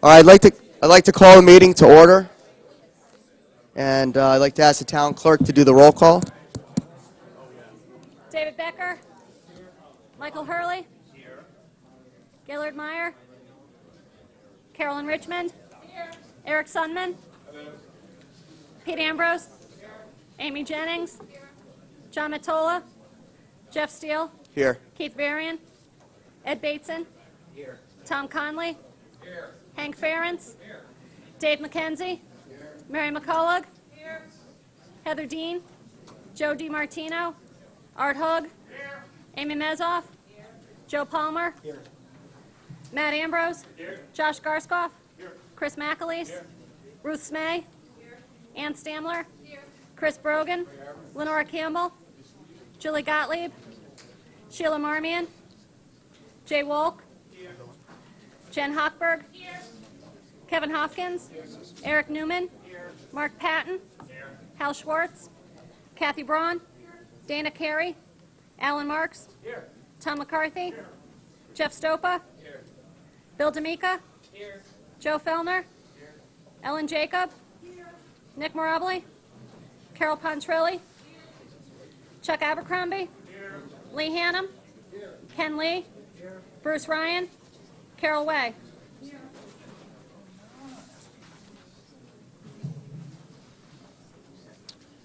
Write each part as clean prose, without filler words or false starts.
All right, I'd like to call the meeting to order, and I'd like to ask the town clerk to do the roll call. David Becker. Michael Hurley. Gaylord Meyer. Carolyn Richmond. Eric Sunman. Pete Ambrose. Amy Jennings. John Matola. Jeff Steele. Here. Keith Varian. Ed Bateson. Here. Tom Conley. Here. Hank Ferentz. Here. Dave McKenzie. Here. Mary McCullough. Here. Heather Dean. Joe DiMartino. Art Hugg. Here. Amy Mezoff. Here. Joe Palmer. Here. Matt Ambrose. Here. Josh Garskoff. Here. Chris McAleese. Here. Ruth Smay. Here. Ann Stamler. Here. Chris Brogan. Lenora Campbell. Julie Gottlieb. Sheila Marmion. Jay Wolk. Here. Jen Hochberg. Here. Kevin Hopkins. Eric Newman. Here. Mark Patton. Here. Hal Schwartz. Kathy Braun. Dana Carey. Alan Marks. Here. Tom McCarthy. Jeff Stopa. Here. Bill D'Amica. Here. Joe Fellner. Here. Ellen Jacob. Here. Nick Morabili. Carol Pontrilli. Chuck Abercrombie. Here. Lee Hannum. Here. Ken Lee. Here. Bruce Ryan. Carol Way.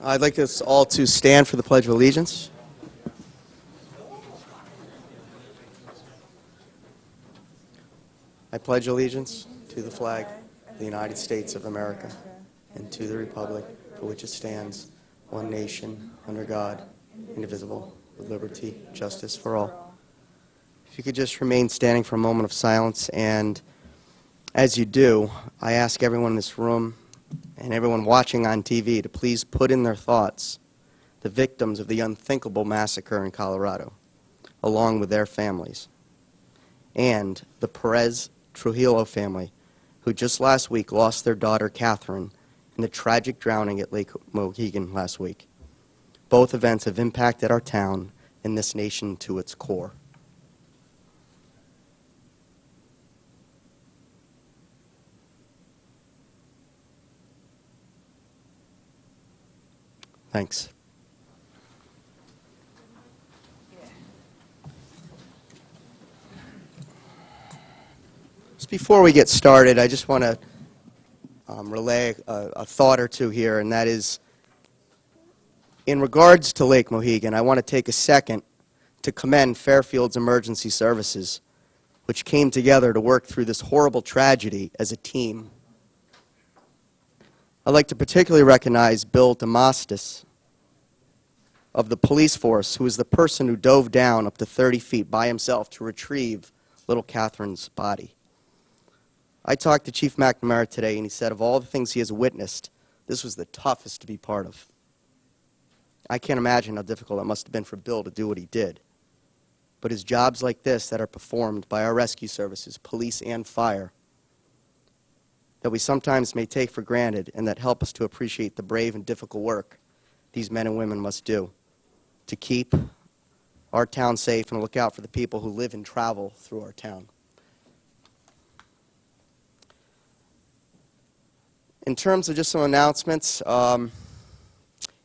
I'd like us all to stand for the Pledge of Allegiance. I pledge allegiance to the flag of the United States of America and to the republic for which it stands, one nation, under God, indivisible, with liberty, justice for all. If you could just remain standing for a moment of silence, and as you do, I ask everyone in this room and everyone watching on TV to please put in their thoughts the victims of the unthinkable massacre in Colorado, along with their families, and the Perez Trujillo family, who just last week lost their daughter Catherine in the tragic drowning at Lake Mohegan last week. Both events have impacted our town and this nation to its core. Thanks. Just before we get started, I just want to relay a thought or two here, and that is, in regards to Lake Mohegan, I want to take a second to commend Fairfield's emergency services, which came together to work through this horrible tragedy as a team. I'd like to particularly recognize Bill DeMastis of the police force, who was the person who dove down up to 30 feet by himself to retrieve little Catherine's body. I talked to Chief McNamara today, and he said of all the things he has witnessed, this was the toughest to be part of. I can't imagine how difficult it must have been for Bill to do what he did. But it's jobs like this that are performed by our rescue services, police and fire, that we sometimes may take for granted and that help us to appreciate the brave and difficult work these men and women must do to keep our town safe and look out for the people who live and travel through our town. In terms of just some announcements, in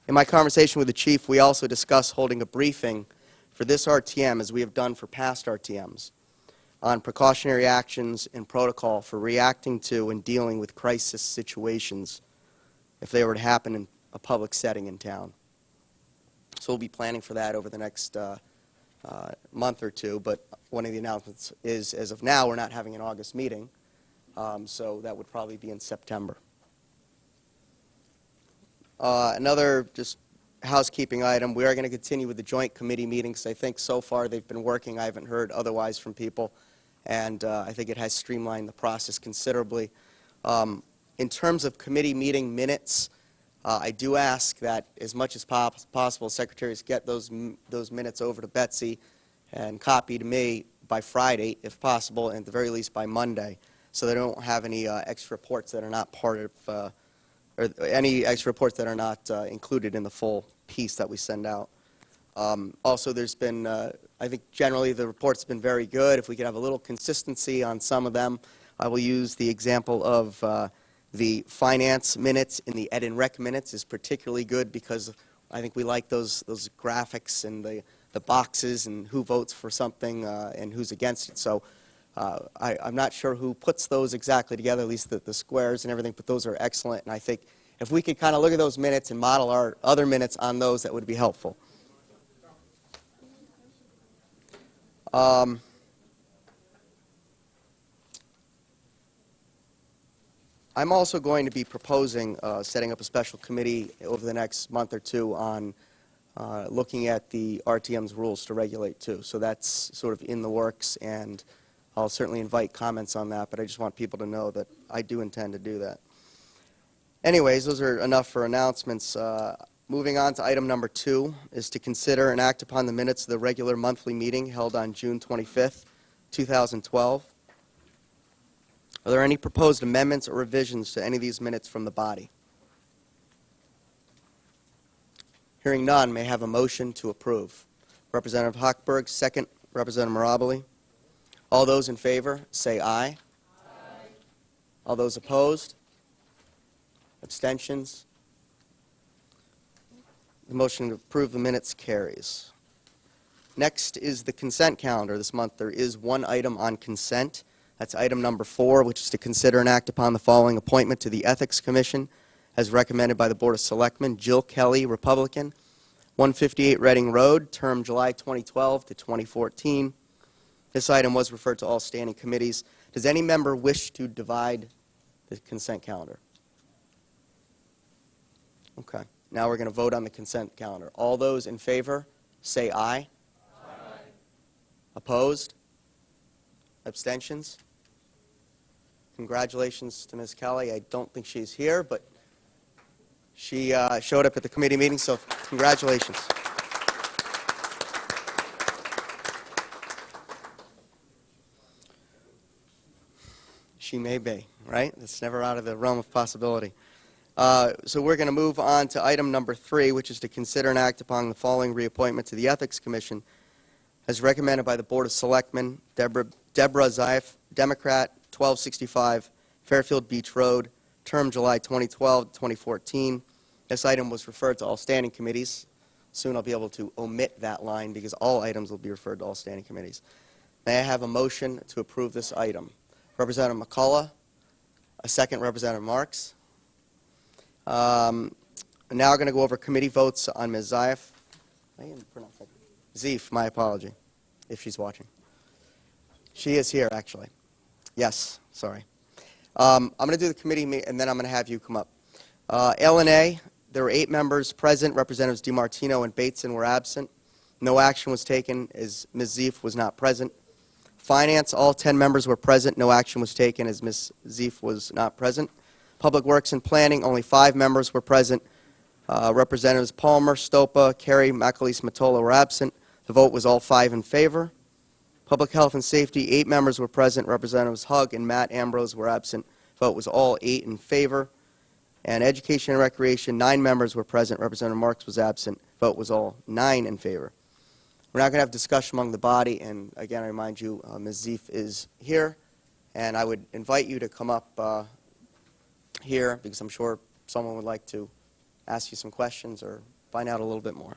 my conversation with the chief, we also discussed holding a briefing for this RTM, as we have done for past RTMs, on precautionary actions and protocol for reacting to and dealing with crisis situations if they were to happen in a public setting in town. So we'll be planning for that over the next month or two, but one of the announcements is, as of now, we're not having an August meeting, so that would probably be in September. Another just housekeeping item, we are going to continue with the joint committee meetings. I think so far they've been working. I haven't heard otherwise from people, and I think it has streamlined the process considerably. In terms of committee meeting minutes, I do ask that as much as possible, secretaries get those minutes over to Betsy and copy to me by Friday, if possible, and at the very least by Monday, so they don't have any extra reports that are not part of or any extra reports that are not included in the full piece that we send out. Also, there's been, I think generally the reports have been very good. If we could have a little consistency on some of them, I will use the example of the finance minutes in the Ed and Rec minutes is particularly good because I think we like those graphics and the boxes and who votes for something and who's against it. So I'm not sure who puts those exactly together, at least the squares and everything, but those are excellent. And I think if we could kind of look at those minutes and model our other minutes on those, that would be helpful. I'm also going to be proposing setting up a special committee over the next month or two on looking at the RTM's rules to regulate too. So that's sort of in the works, and I'll certainly invite comments on that, but I just want people to know that I do intend to do that. Anyways, those are enough for announcements. Moving on to item number 2 is to consider and act upon the minutes of the regular monthly meeting held on June 25th, 2012. Are there any proposed amendments or revisions to any of these minutes from the body? Hearing none, may I have a motion to approve. Representative Hochberg, second. Representative Mirabile. All those in favor, say aye. Aye. All those opposed? Abstentions? The motion to approve the minutes carries. Next is the consent calendar. This month there is one item on consent. That's item number 4, which is to consider and act upon the following appointment to the Ethics Commission as recommended by the Board of Selectmen. Jill Kelly, Republican, 158 Reading Road, term July 2012 to 2014. This item was referred to all standing committees. Does any member wish to divide the consent calendar? Okay. Now we're going to vote on the consent calendar. All those in favor, say aye. Aye. Opposed? Abstentions? Congratulations to Ms. Kelly. I don't think she's here, but she showed up at the committee meeting, so congratulations. She may be, right? It's never out of the realm of possibility. So we're going to move on to item number 3, which is to consider and act upon the following reappointment to the Ethics Commission as recommended by the Board of Selectmen. Deborah Zieff, Democrat, 1265 Fairfield Beach Road, term July 2012 to 2014. This item was referred to all standing committees. Soon I'll be able to omit that line because all items will be referred to all standing committees. May I have a motion to approve this item? Representative Mchale, a second. Representative Marks. Now we're going to go over committee votes on Ms. Zieff. I didn't pronounce that. Zieff, my apology, if she's watching. She is here, actually. Yes, sorry. I'm going to do the committee, and then I'm going to have you come up. L&A, there were 8 members present. Representatives DiMartino and Bateson were absent. No action was taken as Ms. Zieff was not present. Finance, all 10 members were present. No action was taken as Ms. Zieff was not present. Public Works and Planning, only 5 members were present. Representatives Palmer, Stopa, Carey, McAleese, Matola were absent. The vote was all 5 in favor. Public Health and Safety, 8 members were present. Representatives Hugg and Matt Ambrose were absent. Vote was all 8 in favor. And Education and Recreation, 9 members were present. Representative Marks was absent. Vote was all 9 in favor. We're not going to have discussion among the body, and again, I remind you, Ms. Zieff is here, and I would invite you to come up here because I'm sure someone would like to ask you some questions or find out a little bit more.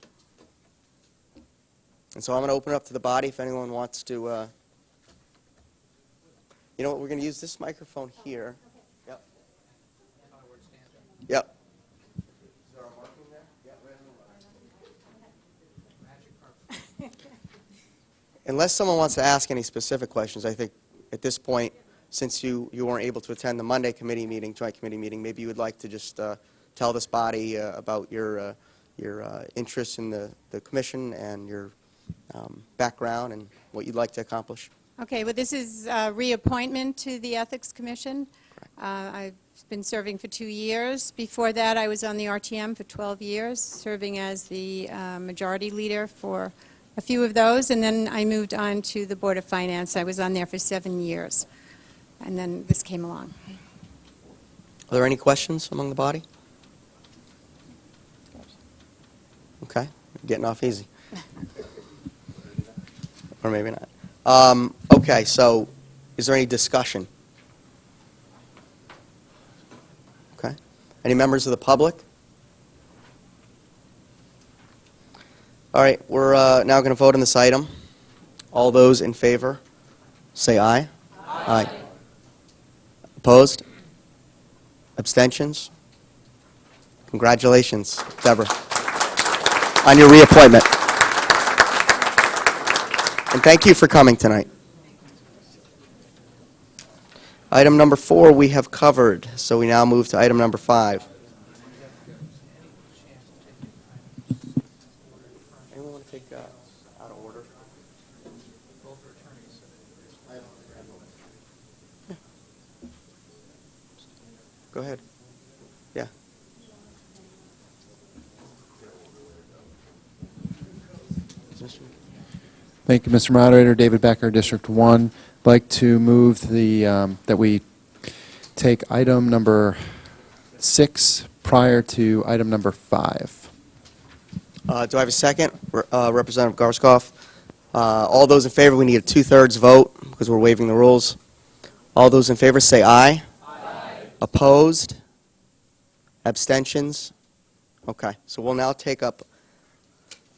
And so I'm going to open it up to the body if anyone wants to. You know what? We're going to use this microphone here. Yep. Yep. Is there a marking there? Yep, right on the line. Unless someone wants to ask any specific questions, I think at this point, since you weren't able to attend the Monday committee meeting, joint committee meeting, maybe you would like to just tell this body about your interest in the commission and your background and what you'd like to accomplish. Okay, well, this is reappointment to the Ethics Commission. I've been serving for 2 years. Before that, I was on the RTM for 12 years, serving as the majority leader for a few of those, and then I moved on to the Board of Finance. I was on there for 7 years, and then this came along. Are there any questions among the body? Okay, getting off easy. Or maybe not. Okay, so is there any discussion Any members of the public? All right, we're now going to vote on this item. All those in favor, say aye. Aye. Opposed? Abstentions? Congratulations, Deborah, on your reappointment. And thank you for coming tonight. Item number 4 we have covered, so we now move to item number 5. Anyone want to take out of order? Yeah. Go ahead. Yeah. Thank you, Mr. Moderator. David Becker, District 1. I'd like to move that we take item number 6 prior to item number 5. Do I have a second? Representative Garskoff. All those in favor, we need a 2/3 vote because we're waiving the rules. All those in favor say aye. Aye. Opposed? Abstentions? Okay, so we'll now take up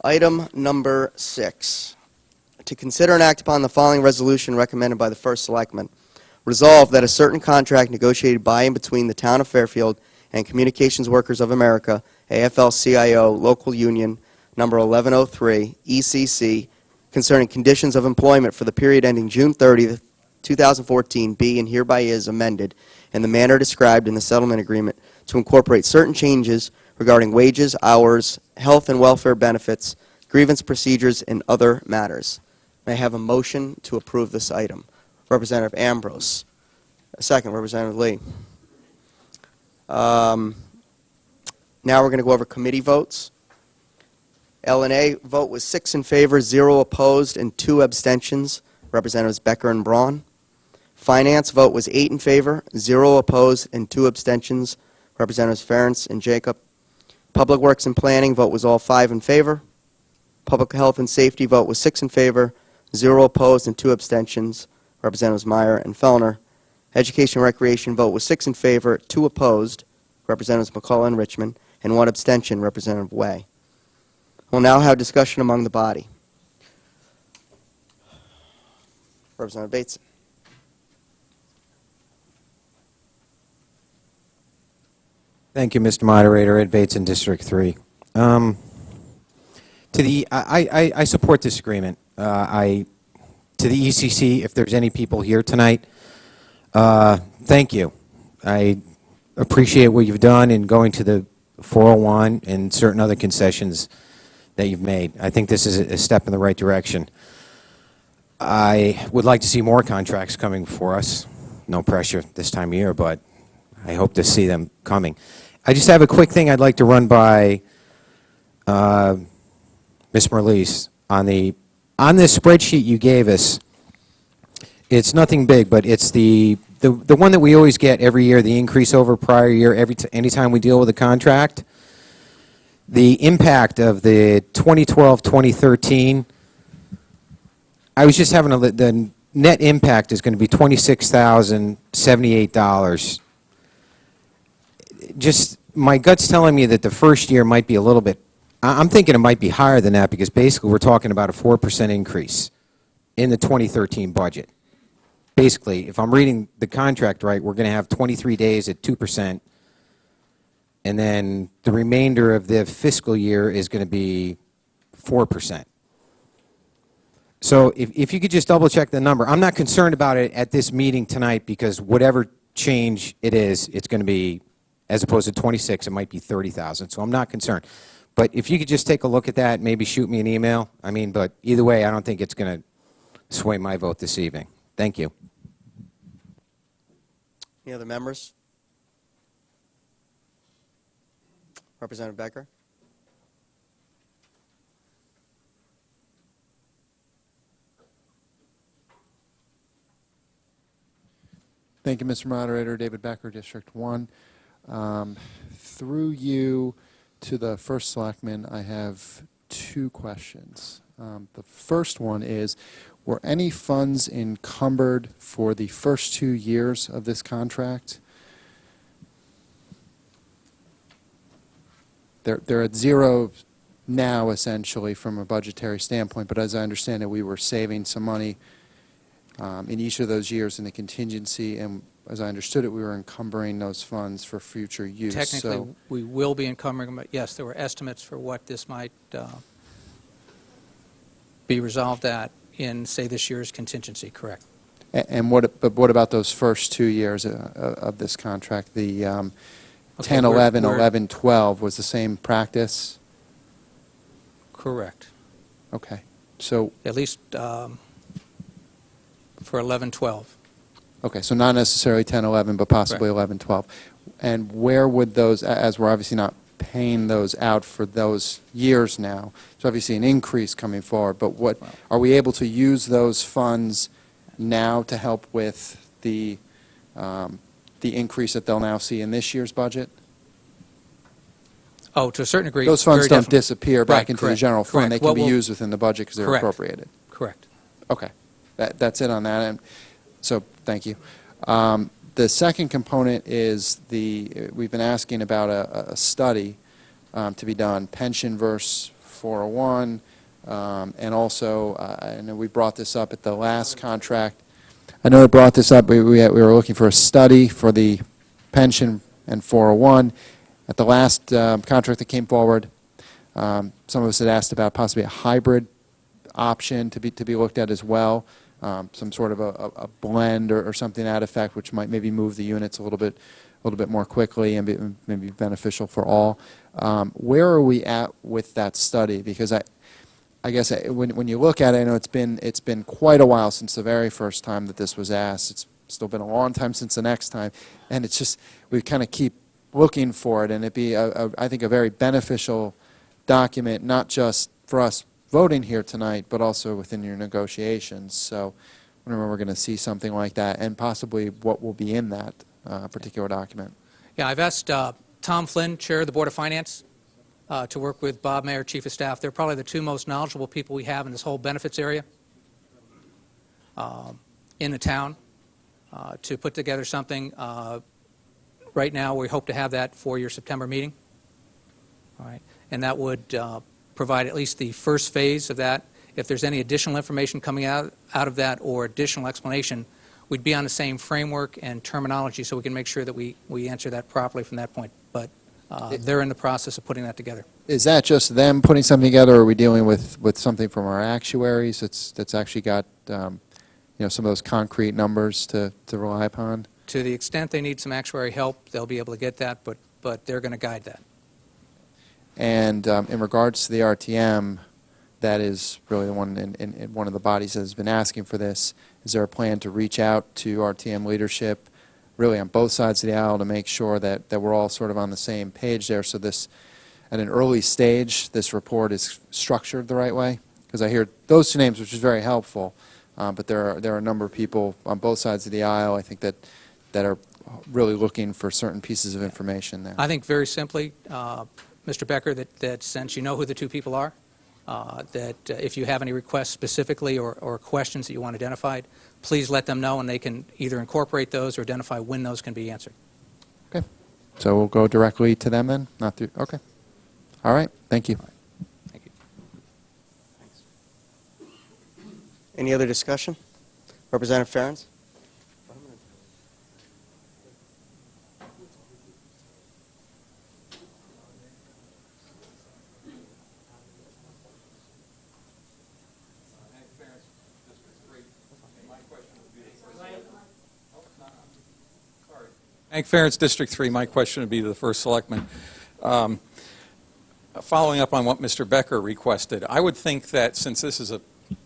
item number 6. To consider and act upon the following resolution recommended by the First Selectman. Resolved that a certain contract negotiated by and between the Town of Fairfield and Communications Workers of America, AFL-CIO, Local Union, number 1103, ECC, concerning conditions of employment for the period ending June 30th, 2014, be and hereby is amended in the manner described in the settlement agreement to incorporate certain changes regarding wages, hours, health and welfare benefits, grievance procedures, and other matters. May I have a motion to approve this item? Representative Ambrose. A second, Representative Lee. Now we're going to go over committee votes. L&A vote was 6 in favor, 0 opposed, and 2 abstentions. Representatives Becker and Braun. Finance vote was 8 in favor, 0 opposed, and 2 abstentions. Representatives Ferentz and Jacob. Public Works and Planning vote was all 5 in favor. Public Health and Safety vote was 6 in favor, 0 opposed, and 2 abstentions. Representatives Meyer and Fellner. Education and Recreation vote was 6 in favor, 2 opposed. Representatives McCullough and Richmond, and 1 abstention, Representative Way. We'll now have discussion among the body. Representative Bateson. Thank you, Mr. Moderator. Ed Bateson, District 3. I support this agreement. To the ECC, if there's any people here tonight, thank you. I appreciate what you've done in going to the 401 and certain other concessions that you've made. I think this is a step in the right direction. I would like to see more contracts coming for us. No pressure this time of year, but I hope to see them coming. I just have a quick thing I'd like to run by Ms. Merlis on this spreadsheet you gave us. It's nothing big, but it's the one that we always get every year, the increase over prior year, anytime we deal with a contract. The impact of the 2012-2013, I was just having the net impact is going to be $26,078. Just my gut's telling me that the first year might be a little bit, I'm thinking it might be higher than that because basically we're talking about a 4% increase in the 2013 budget. Basically, if I'm reading the contract right, we're going to have 23 days at 2%, and then the remainder of the fiscal year is going to be 4%. So if you could just double check the number. I'm not concerned about it at this meeting tonight because whatever change it is, it's going to be, as opposed to 26, it might be 30,000. So I'm not concerned. But if you could just take a look at that, maybe shoot me an email. I mean, but either way, I don't think it's going to sway my vote this evening. Thank you. Any other members? Representative Becker. Thank you, Mr. Moderator. David Becker, District 1. Through you to the First Selectman, I have 2 questions. The first one is, were any funds encumbered for the first 2 years of this contract? they're at zero now, essentially, from a budgetary standpoint, but as I understand it, we were saving some money in each of those years in the contingency, and as I understood it, we were encumbering those funds for future use. Technically, So, we will be encumbering them, but yes, there were estimates for what this might be resolved at in, say, this year's contingency, correct? and what about those first 2 years of this contract? The 10, 11, we're- 11, 12 was the same practice? Correct. Okay. So, At least for 11, 12. okay, so not necessarily 10, 11, but possibly Correct. 11, 12. And where would those, as we're obviously not paying those out for those years now, so obviously an increase coming forward, but what, are we able to use those funds now to help with the increase that they'll now see in this year's budget? Oh, to a certain degree, Those funds very don't definitely. disappear back Right, into the correct, general fund. They correct. can What be will- used within the budget because they're Correct. appropriated. Correct. Okay. That's it on that. And so, thank you. The second component is we've been asking about a study to be done, pension versus 401, and also, I know we brought this up at the last contract. I know we brought this up, we were looking for a study for the pension and 401. At the last contract that came forward, some of us had asked about possibly a hybrid option to be looked at as well, some sort of a blend or something to that effect, which might maybe move the units a little bit more quickly and maybe beneficial for all. Where are we at with that study? Because I guess when you look at it, I know it's been quite a while since the very first time that this was asked. It's still been a long time since the next time, and it's just we kind of keep looking for it, and it'd be I think a very beneficial document, not just for us voting here tonight, but also within your negotiations. So I wonder when we're going to see something like that, and possibly what will be in that particular document. Yeah, I've asked Tom Flynn, Chair of the Board of Finance, to work with Bob Mayer, Chief of Staff. They're probably the two most knowledgeable people we have in this whole benefits area in the town to put together something. Right now, we hope to have that for your September meeting. All right, and that would provide at least the first phase of that. If there's any additional information coming out of that or additional explanation, we'd be on the same framework and terminology so we can make sure that we answer that properly from that point. But they're in the process of putting that together. Is that just them putting something together, or are we dealing with something from our actuaries that's actually got some of those concrete numbers to rely upon? To the extent they need some actuary help, they'll be able to get that, but they're going to guide that. And in regards to the RTM, that is really the one in one of the bodies that has been asking for this. Is there a plan to reach out to RTM leadership, really on both sides of the aisle, to make sure that we're all sort of on the same page there, so this, at an early stage, this report is structured the right way? Because I hear those two names, which is very helpful, but there are a number of people on both sides of the aisle, I think, that are really looking for certain pieces of information there. I think very simply, Mr. Becker, that since you know who the two people are, that if you have any requests specifically or questions that you want identified, please let them know, and they can either incorporate those or identify when those can be answered. Okay. So we'll go directly to them then? Not through, okay. All right. Thank you. Thank you. Any other discussion? Representative Ferens? Hank Ferentz, District 3. My question would be to the first selectman. Following up on what Mr. Becker requested, I would think that since this is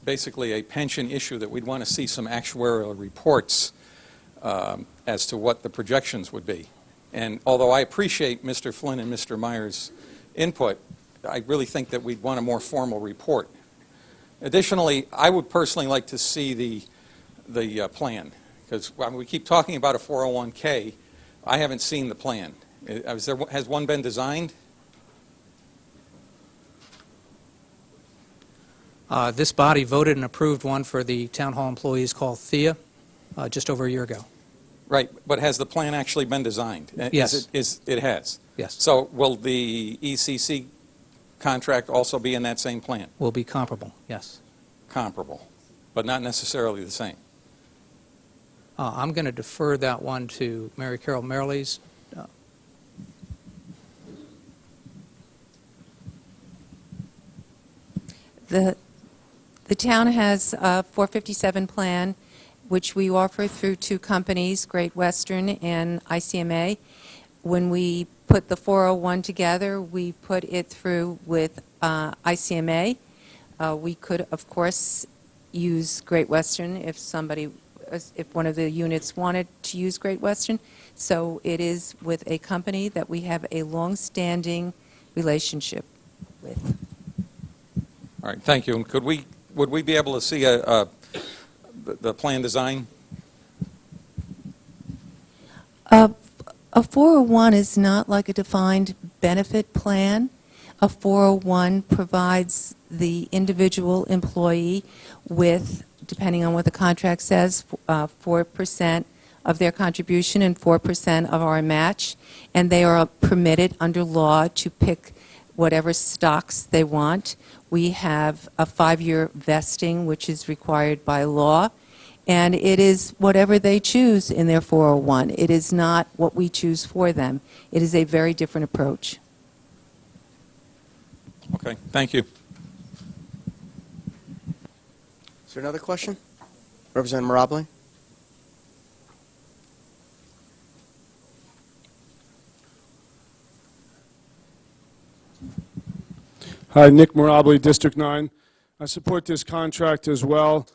basically a pension issue, that we'd want to see some actuarial reports as to what the projections would be. And although I appreciate Mr. Flynn and Mr. Meyer's input, I really think that we'd want a more formal report. Additionally, I would personally like to see the plan, because we keep talking about a 401k. I haven't seen the plan. Has one been designed? This body voted and approved one for the town hall employees called THEA just over a year ago. Right, but has the plan actually been designed? Yes. It has? Yes. So will the ECC contract also be in that same plan? Will be comparable, yes. Comparable, but not necessarily the same? I'm going to defer that one to Mary Carol Merrilies. The town has a 457 plan, which we offer through two companies, Great Western and ICMA. When we put the 401 together, we put it through with ICMA. We could, of course, use Great Western if one of the units wanted to use Great Western. So it is with a company that we have a long-standing relationship with. All right, thank you. And would we be able to see the plan design? A 401 is not like a defined benefit plan. A 401 provides the individual employee with, depending on what the contract says, 4% of their contribution and 4% of our match, and they are permitted under law to pick whatever stocks they want. We have a 5-year vesting, which is required by law, and it is whatever they choose in their 401. It is not what we choose for them. It is a very different approach. Okay, thank you. Is there another question? Representative Mirabile? Hi, Nick Mirabile, District 9. I support this contract as well.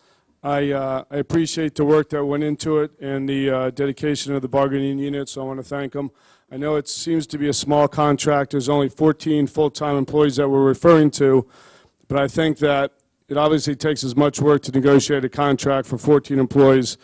I appreciate the work that went into it and the dedication of the bargaining unit, so I want to thank them. I know it seems to be a small contract. There's only 14 full-time employees that we're referring to, but I think that it obviously takes as much work to negotiate a contract for 14 employees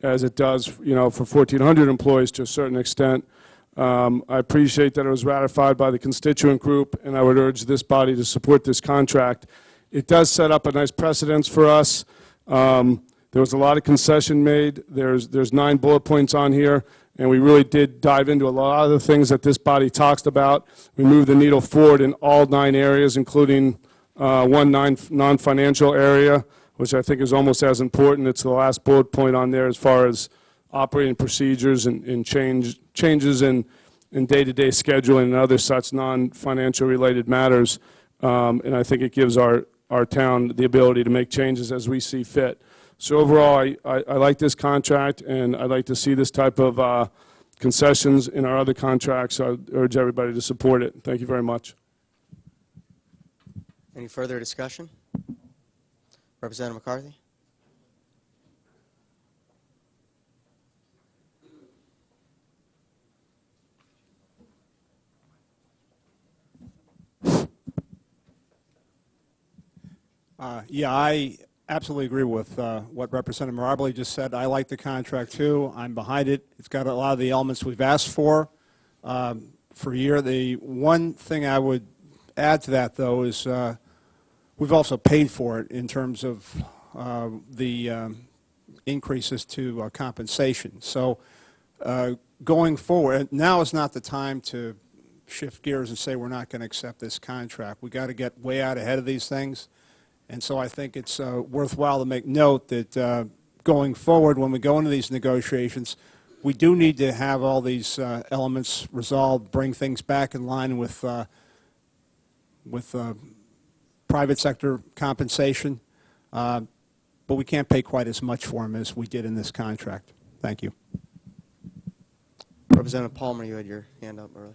as it does, for 1,400 employees to a certain extent. I appreciate that it was ratified by the constituent group, and I would urge this body to support this contract. It does set up a nice precedence for us. There was a lot of concession made. There's 9 bullet points on here, and we really did dive into a lot of the things that this body talks about. We moved the needle forward in all 9 areas, including one non-financial area, which I think is almost as important. It's the last bullet point on there as far as operating procedures and changes in day-to-day scheduling and other such non-financial related matters. And I think it gives our town the ability to make changes as we see fit. So overall, I like this contract, and I'd like to see this type of concessions in our other contracts. So I urge everybody to support it. Thank you very much. Any further discussion? Representative McCarthy? Yeah, I absolutely agree with what Representative Mirabile just said. I like the contract too. I'm behind it. It's got a lot of the elements we've asked for a year. The one thing I would add to that, though, is we've also paid for it in terms of the increases to compensation. So going forward, now is not the time to shift gears and say we're not going to accept this contract. We've got to get way out ahead of these things. And so I think it's worthwhile to make note that going forward, when we go into these negotiations, we do need to have all these elements resolved, bring things back in line with private sector compensation, but we can't pay quite as much for them as we did in this contract. Thank you. Representative Palmer, you had your hand up earlier.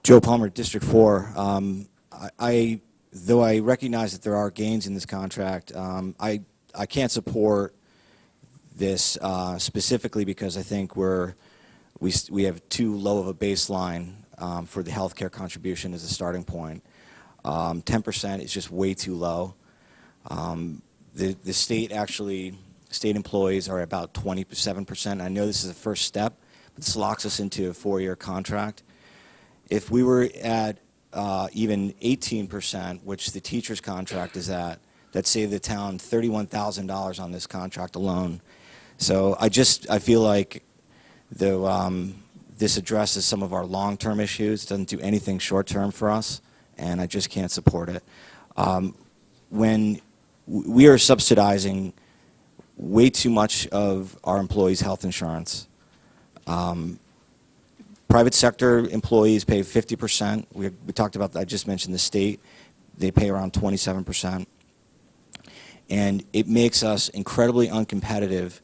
Joe Palmer, District 4. Though I recognize that there are gains in this contract, I can't support this specifically because I think we have too low of a baseline for the health care contribution as a starting point. 10% is just way too low. The state employees are about 27%. I know this is the first step, but this locks us into a 4-year contract. If we were at even 18%, which the teacher's contract is at, that saved the town $31,000 on this contract alone. So I feel like this addresses some of our long-term issues. It doesn't do anything short-term for us, and I just can't support it. When we are subsidizing way too much of our employees' health insurance. Private sector employees pay 50%. We talked about that. I just mentioned the state. They pay around 27%. And it makes us incredibly uncompetitive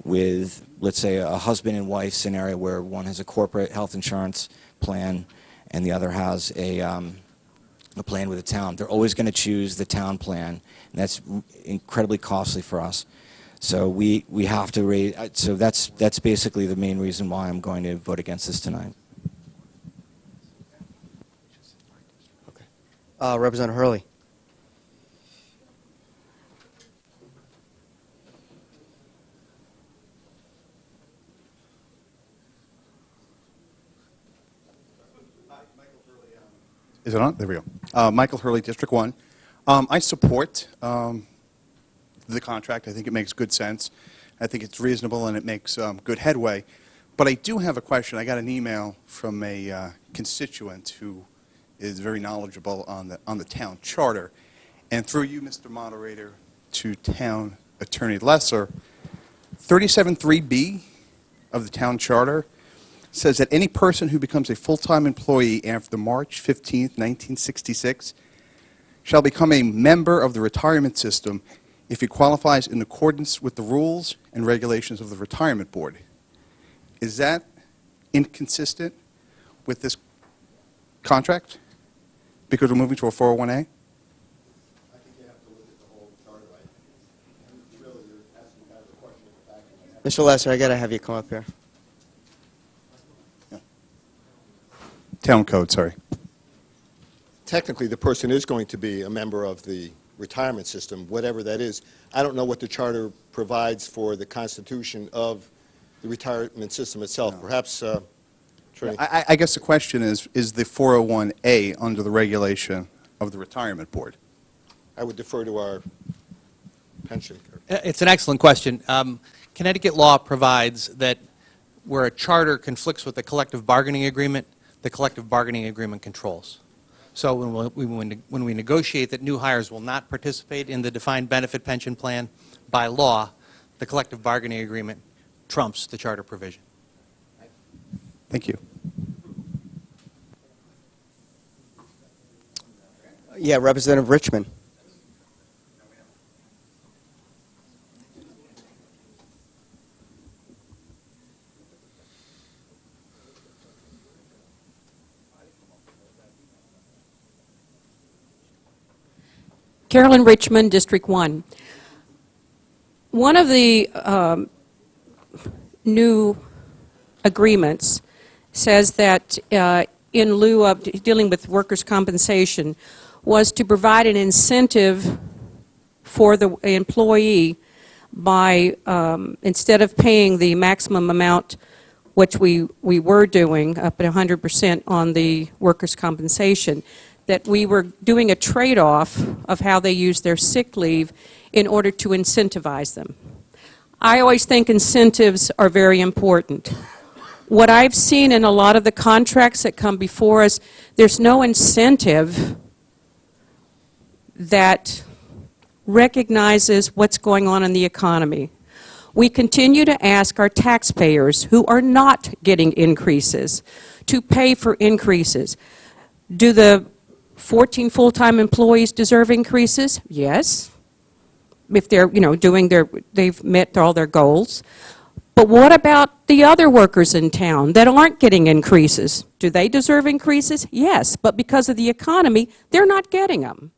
with, let's say, a husband and wife scenario where one has a corporate health insurance plan and the other has a plan with the town. They're always going to choose the town plan, and that's incredibly costly for us. So we have to raise. So that's basically the main reason why I'm going to vote against this tonight. Okay. Representative Hurley. Is it on? There we go. Micheal Hurley, District 1. I support the contract. I think it makes good sense. I think it's reasonable and it makes good headway. But I do have a question. I got an email from a constituent who is very knowledgeable on the town charter. And through you, Mr. Moderator, to Town Attorney Lesser, 37.3b of the town charter says that any person who becomes a full-time employee after March 15, 1966 shall become a member of the retirement system if he qualifies in accordance with the rules and regulations of the Retirement Board. Is that inconsistent with this contract? Because we're moving to a 401A? I think you have to look at the whole charter. It's really, you're asking kind of a question at the back of my head. Mr. Lesser, I got to have you come up here. Town code, sorry. Technically, the person is going to be a member of the retirement system, whatever that is. I don't know what the charter provides for the constitution of the retirement system itself. No. Perhaps, Attorney. I guess the question is the 401A under the regulation of the Retirement Board? I would defer to our pension. It's an excellent question. Connecticut law provides that where a charter conflicts with the collective bargaining agreement, the collective bargaining agreement controls. So when we negotiate that new hires will not participate in the defined benefit pension plan, by law, the collective bargaining agreement trumps the charter provision. Thank you. Yeah, Representative Richmond. Carolyn Richmond, District 1. One of the new agreements says that in lieu of dealing with workers' compensation was to provide an incentive for the employee by, instead of paying the maximum amount, which we were doing up at 100% on the workers' compensation, that we were doing a trade-off of how they use their sick leave in order to incentivize them. I always think incentives are very important. What I've seen in a lot of the contracts that come before us, there's no incentive that recognizes what's going on in the economy. We continue to ask our taxpayers who are not getting increases to pay for increases. Do the 14 full-time employees deserve increases? Yes. If they're, they've met all their goals. But what about the other workers in town that aren't getting increases? Do they deserve increases? Yes, but because of the economy, they're not getting them.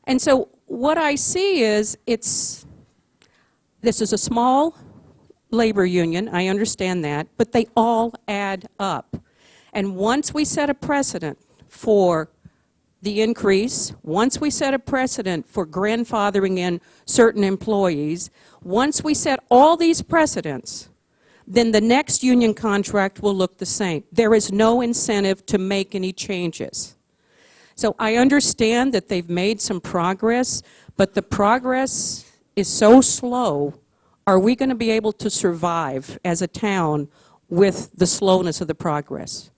And so what I see is this is a small labor union, I understand that, but they all add up. And once we set a precedent for the increase, once we set a precedent for grandfathering in certain employees, once we set all these precedents, then the next union contract will look the same. There is no incentive to make any changes. So I understand that they've made some progress, but the progress is so slow. Are we going to be able to survive as a town with the slowness of the progress?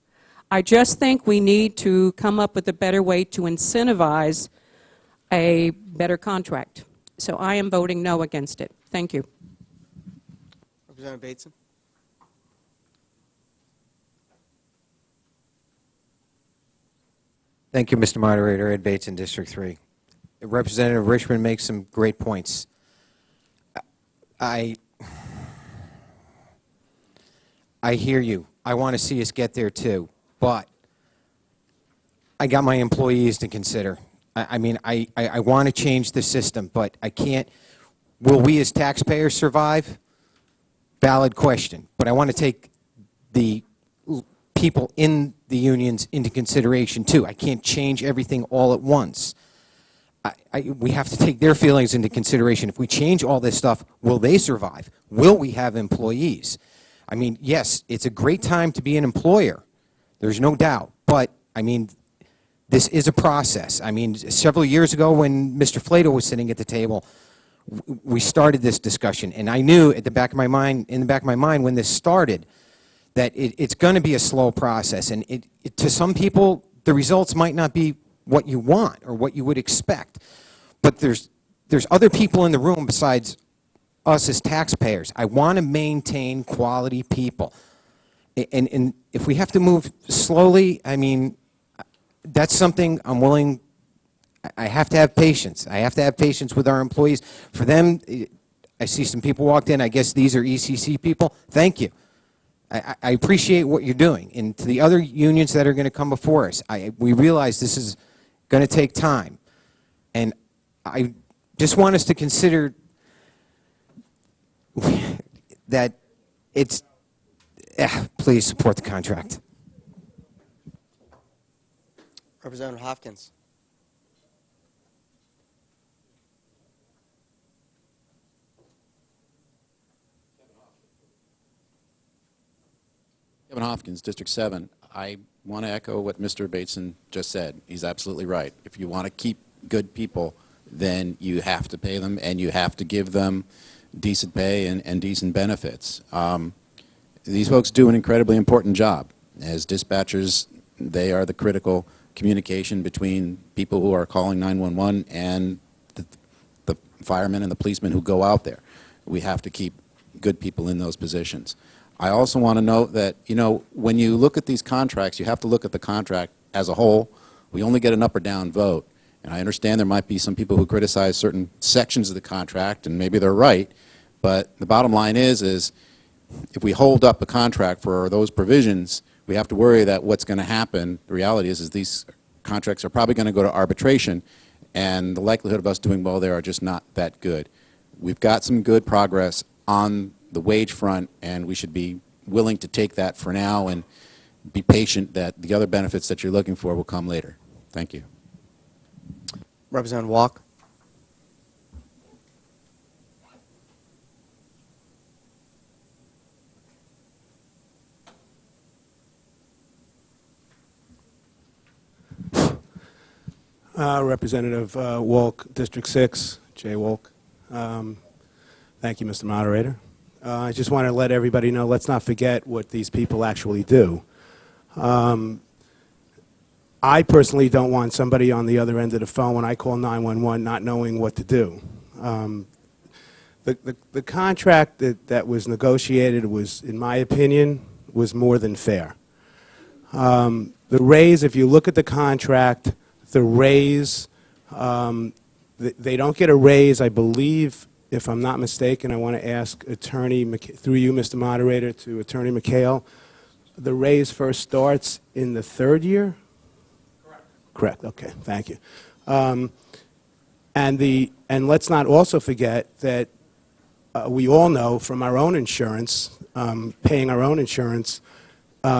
I just think we need to come up with a better way to incentivize a better contract. So I am voting no against it. Thank you. Representative Bateson. Thank you, Mr. Moderator. Ed Bateson, District 3. Representative Richmond makes some great points. I hear you. I want to see us get there too, but I got my employees to consider. I mean, I want to change the system, but I can't. Will we as taxpayers survive? Valid question. But I want to take the people in the unions into consideration too. I can't change everything all at once. We have to take their feelings into consideration. If we change all this stuff, will they survive? Will we have employees? I mean, yes, it's a great time to be an employer. There's no doubt. But, I mean, this is a process. I mean, several years ago when Mr. Flato was sitting at the table, we started this discussion. And I knew at the back of my mind, in the back of my mind when this started, that it's going to be a slow process. And to some people, the results might not be what you want or what you would expect. But there's other people in the room besides us as taxpayers. I want to maintain quality people. And if we have to move slowly, I mean, that's something I'm willing. I have to have patience. I have to have patience with our employees. For them, I see some people walked in. I guess these are ECC people. Thank you. I appreciate what you're doing. And to the other unions that are going to come before us, we realize this is going to take time. And I just want us to consider that it's, please support the contract. Representative Hopkins. Kevin Hopkins, District 7. I want to echo what Mr. Bateson just said. He's absolutely right. If you want to keep good people, then you have to pay them and you have to give them decent pay and decent benefits. These folks do an incredibly important job. As dispatchers, they are the critical communication between people who are calling 911 and the firemen and the policemen who go out there. We have to keep good people in those positions. I also want to note that, you know, when you look at these contracts, you have to look at the contract as a whole. We only get an up or down vote. And I understand there might be some people who criticize certain sections of the contract, and maybe they're right. But the bottom line is if we hold up the contract for those provisions, we have to worry that what's going to happen, the reality is these contracts are probably going to go to arbitration, and the likelihood of us doing well there are just not that good. We've got some good progress on the wage front, and we should be willing to take that for now and be patient that the other benefits that you're looking for will come later. Thank you. Representative Walk. Representative Wolk, District 6, Jay Wolk. Thank you, Mr. Moderator. I just want to let everybody know, let's not forget what these people actually do. I personally don't want somebody on the other end of the phone when I call 911 not knowing what to do. The contract that was negotiated was, in my opinion, was more than fair. The raise, if you look at the contract, the raise, they don't get a raise, I believe, if I'm not mistaken. I want to ask Attorney, through you, Mr. Moderator, to Attorney Mchale. The raise first starts in the third year? Correct, okay, thank you. And let's not also forget that we all know from our own insurance, paying our own insurance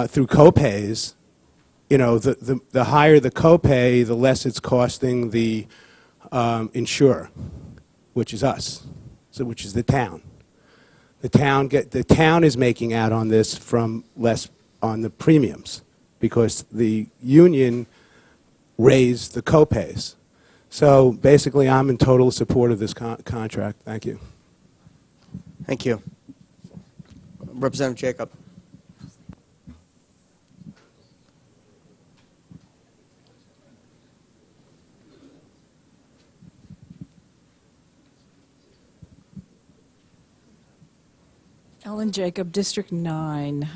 through co-pays, you know, the higher the copay, the less it's costing the insurer, which is us, so which is the town. The town is making out on this from less on the premiums because the union raise the copays. So basically, I'm in total support of this contract. Thank you. Thank you. Representative Jacob. Ellen Jacob, District 9.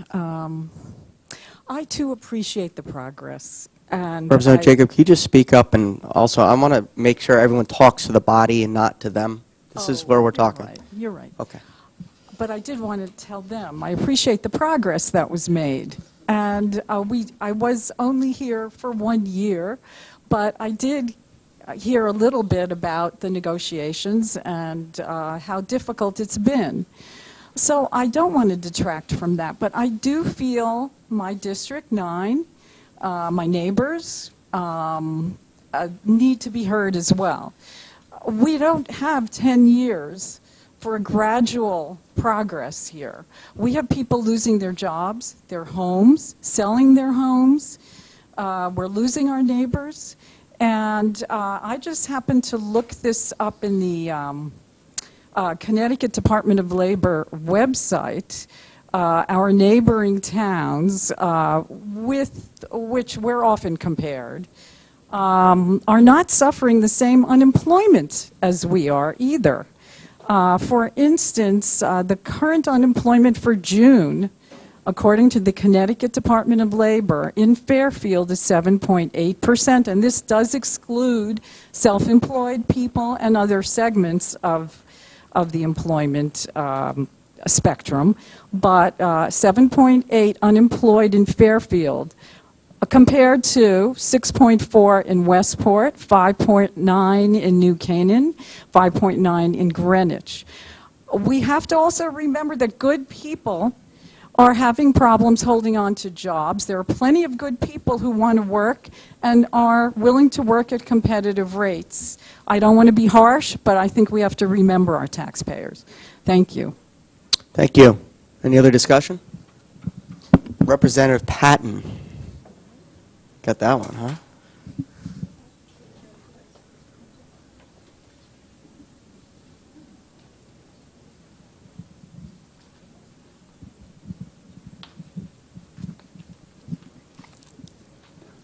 I too appreciate the progress. And Representative Jacob, can you just speak up? And also, I want to make sure everyone talks to the body and not to them. This is where we're talking. Right. You're right. Okay. But I did want to tell them I appreciate the progress that was made. And I was only here for 1 year, but I did hear a little bit about the negotiations and how difficult it's been. So I don't want to detract from that, but I do feel my District 9, my neighbors, need to be heard as well. We don't have 10 years for a gradual progress here. We have people losing their jobs, their homes, selling their homes. We're losing our neighbors. And I just happened to look this up in the Connecticut Department of Labor website. Our neighboring towns, with which we're often compared, are not suffering the same unemployment as we are either. For instance, the current unemployment for June, according to the Connecticut Department of Labor, in Fairfield is 7.8%, and this does exclude self-employed people and other segments of the employment spectrum, but 7.8 unemployed in Fairfield, compared to 6.4 in Westport, 5.9 in New Canaan, 5.9 in Greenwich. We have to also remember that good people are having problems holding on to jobs. There are plenty of good people who want to work and are willing to work at competitive rates. I don't want to be harsh, but I think we have to remember our taxpayers. Thank you. Thank you. Any other discussion? Representative Patton. Got that one, huh?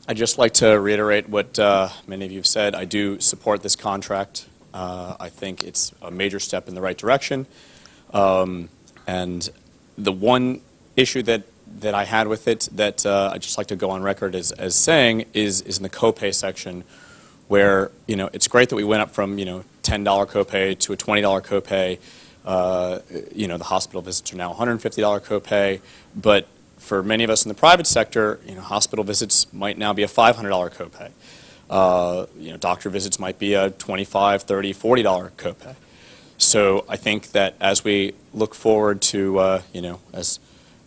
I'd just like to reiterate what many of you have said. I do support this contract. I think it's a major step in the right direction. And the one issue that I had with it that I'd just like to go on record as saying is in the copay section, where it's great that we went up from $10 copay to a $20 copay. The hospital visits are now $150 copay, but for many of us in the private sector, hospital visits might now be a $500 copay. Doctor visits might be a $25, $30, $40 copay. So I think that as we look forward to, as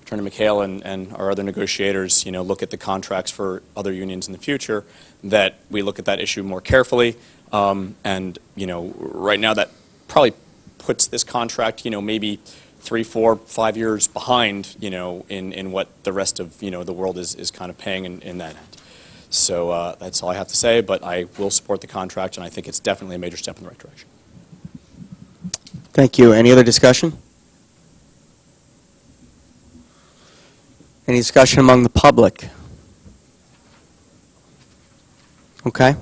Attorney Mchale and our other negotiators, look at the contracts for other unions in the future, that we look at that issue more carefully. And right now that probably puts this contract, maybe 3, 4, 5 years behind, in what the rest of, the world is kind of paying in that end. So that's all I have to say, but I will support the contract, and I think it's definitely a major step in the right direction. Thank you. Any other discussion? Any discussion among the public? Okay.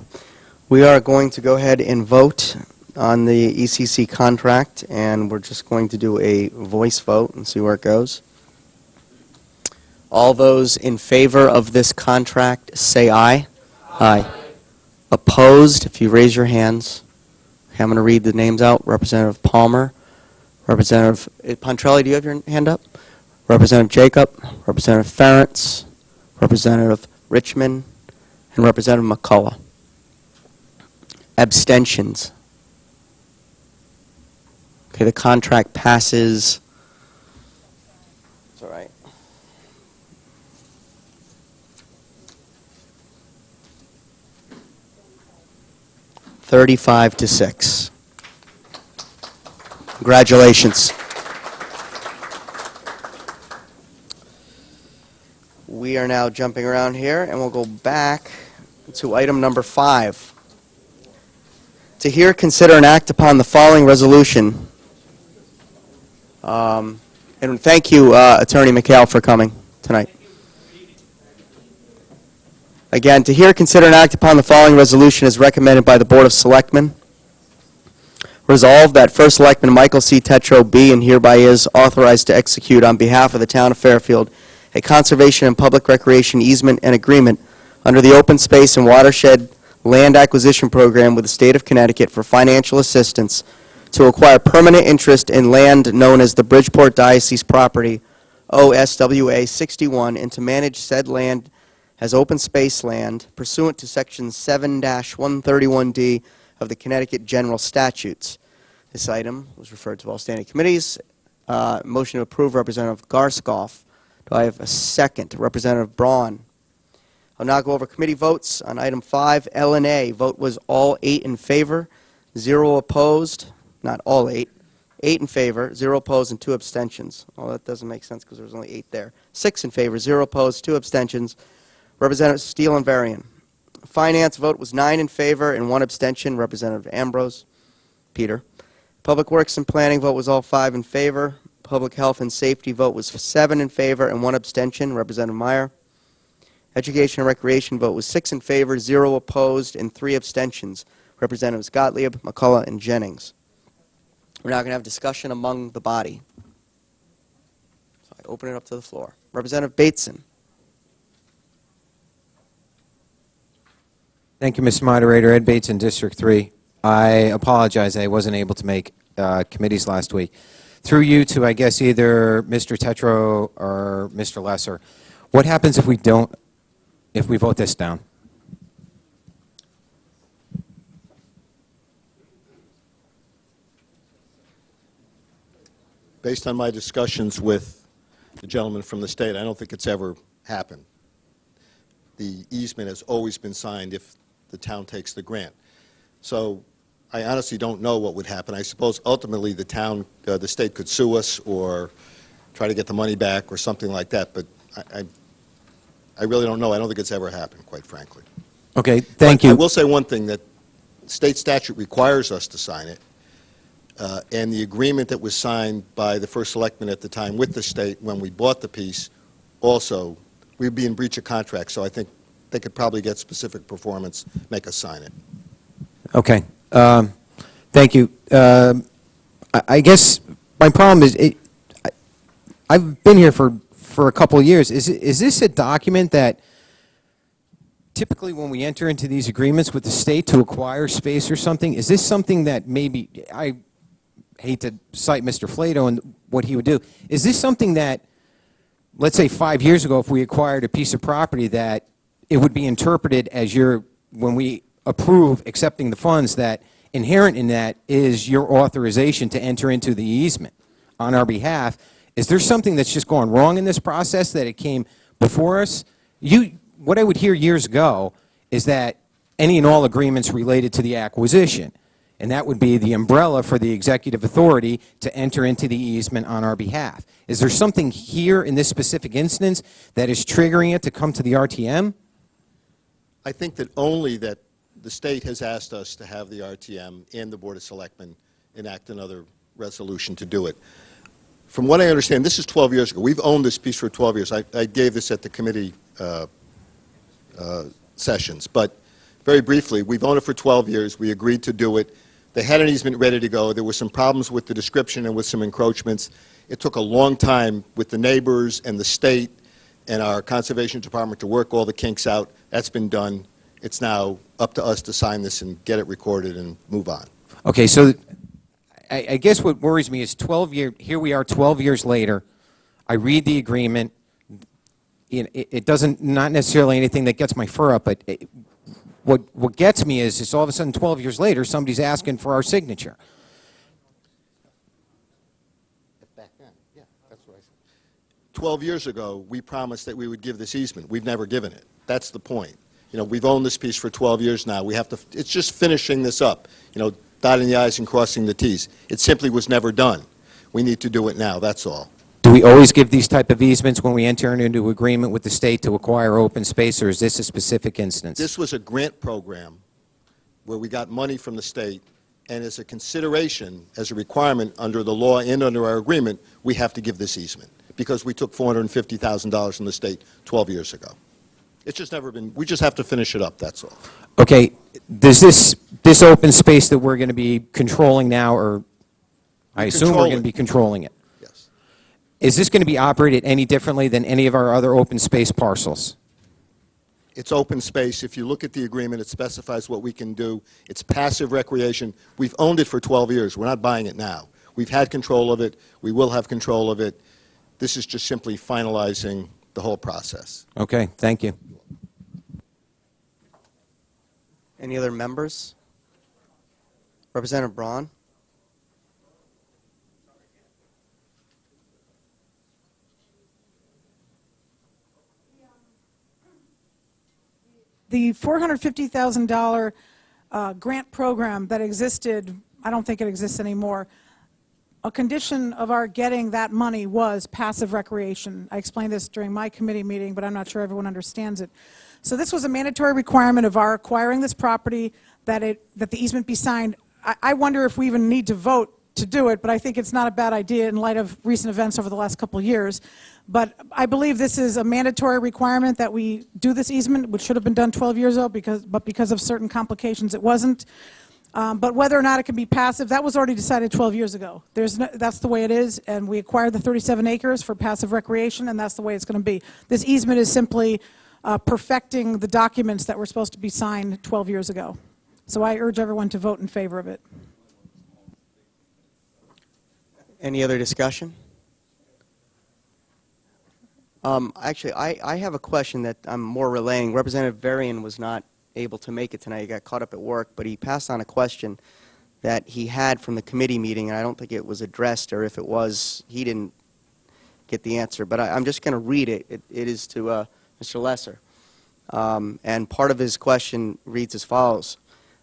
We are going to go ahead and vote on the ECC contract, and we're just going to do a voice vote and see where it goes. All those in favor of this contract say aye. Aye. Opposed, if you raise your hands. Okay, I'm going to read the names out. Representative Palmer, Representative Pontrelli, do you have your hand up? Representative Jacob, Representative Ferentz, Representative Richmond, and Representative McCullough. Abstentions. Okay, the contract passes. It's all right. $35-6. Congratulations. We are now jumping around here, and we'll go back to item number 5. To hear, consider, and act upon the following resolution. And thank you, Attorney Mchale, for coming tonight. Again, to hear, consider, and act upon the following resolution as recommended by the Board of Selectmen. Resolved that First Selectman Michael C. Tetreau be and hereby is authorized to execute on behalf of the town of Fairfield a conservation and public recreation easement and agreement under the Open Space and Watershed Land Acquisition Program with the State of Connecticut for financial assistance to acquire permanent interest in land known as the Bridgeport Diocese property, OSWA 61, and to manage said land as open space land pursuant to Section 7-131D of the Connecticut General Statutes. This item was referred to all standing committees. Motion to approve, Representative Garskoff. Do I have a second? Representative Braun. I'll now go over committee votes on item 5, L and A. Vote was all 8 in favor, 0 opposed. Not all 8. 8 in favor, 0 opposed, and 2 abstentions. Well, that doesn't make sense because there was only 8 there. 6 in favor, 0 opposed, 2 abstentions. Representative Steele and Varian. Finance vote was 9 in favor and 1 abstention. Representative Ambrose. Peter. Public Works and Planning vote was all 5 in favor. Public Health and Safety vote was 7 in favor and 1 abstention. Representative Meyer. Education and Recreation vote was 6 in favor, 0 opposed, and 3 abstentions. Representatives Gottlieb, McCullough, and Jennings. We're now going to have discussion among the body. So I open it up to the floor. Representative Bateson. Thank you, Mr. Moderator. Ed Bateson, District 3. I apologize I wasn't able to make committees last week. Through you to, I guess, either Mr. Tetreau or Mr. Lesser, what happens if we vote this down? Based on my discussions with the gentleman from the state, I don't think it's ever happened. The easement has always been signed if the town takes the grant. So I honestly don't know what would happen. I suppose ultimately the town, the state could sue us or try to get the money back or something like that, but I really don't know. I don't think it's ever happened, quite frankly. Okay, thank you. I will say one thing, that state statute requires us to sign it, and the agreement that was signed by the first selectman at the time with the state when we bought the piece also, we'd be in breach of contract, so I think they could probably get specific performance, make us sign it. Okay. Thank you. I guess my problem is, I've been here for a couple of years. Is this a document that typically when we enter into these agreements with the state to acquire space or something, is this something that maybe, I hate to cite Mr. Flato and what he would do, is this something that, let's say 5 years ago, if we acquired a piece of property, that it would be interpreted as when we approve accepting the funds, that inherent in that is your authorization to enter into the easement on our behalf? Is there something that's just gone wrong in this process that it came before us? What I would hear years ago is that any and all agreements related to the acquisition, and that would be the umbrella for the executive authority to enter into the easement on our behalf. Is there something here in this specific instance that is triggering it to come to the RTM? I think that only that the state has asked us to have the RTM and the Board of Selectmen enact another resolution to do it. From what I understand, this is 12 years ago. We've owned this piece for 12 years. I gave this at the committee sessions, but very briefly, we've owned it for 12 years. We agreed to do it. They had an easement ready to go. There were some problems with the description and with some encroachments. It took a long time with the neighbors and the state and our conservation department to work all the kinks out. That's been done. It's now up to us to sign this and get it recorded and move on. Okay, so I guess what worries me is here we are 12 years later. I read the agreement. It doesn't, not necessarily anything that gets my fur up, but what gets me is it's all of a sudden 12 years later, somebody's asking for our signature. Back then, yeah, that's what I said. 12 years ago, we promised that we would give this easement. We've never given it. That's the point. You know, we've owned this piece for 12 years now. We have to, it's just finishing this up, you know, dotting the I's and crossing the T's. It simply was never done. We need to do it now, that's all. Do we always give these type of easements when we enter into agreement with the state to acquire open space, or is this a specific instance? This was a grant program where we got money from the state, and as a consideration, as a requirement under the law and under our agreement, we have to give this easement because we took $450,000 from the state 12 years ago. It's just never been, we just have to finish it up, that's all. Okay, does this open space that we're going to be controlling now, or I assume we're going to be controlling it? Yes. Is this going to be operated any differently than any of our other open space parcels? It's open space. If you look at the agreement, it specifies what we can do. It's passive recreation. We've owned it for 12 years. We're not buying it now. We've had control of it. We will have control of it. This is just simply finalizing the whole process. Okay, thank you. Any other members? Representative Braun? The $450,000 grant program that existed, I don't think it exists anymore. A condition of our getting that money was passive recreation. I explained this during my committee meeting, but I'm not sure everyone understands it. So this was a mandatory requirement of our acquiring this property, that the easement be signed. I wonder if we even need to vote to do it, but I think it's not a bad idea in light of recent events over the last couple of years. But I believe this is a mandatory requirement that we do this easement, which should have been done 12 years ago, but because of certain complications it wasn't. But whether or not it can be passive, that was already decided 12 years ago. That's the way it is, and we acquired the 37 acres for passive recreation, and that's the way it's going to be. This easement is simply perfecting the documents that were supposed to be signed 12 years ago. So I urge everyone to vote in favor of it. Any other discussion? Actually, I have a question that I'm more relaying. Representative Varian was not able to make it tonight. He got caught up at work, but he passed on a question that he had from the committee meeting, and I don't think it was addressed, or if it was, he didn't get the answer. But I'm just going to read it. It is to Mr. Lesser. And part of his question reads as follows.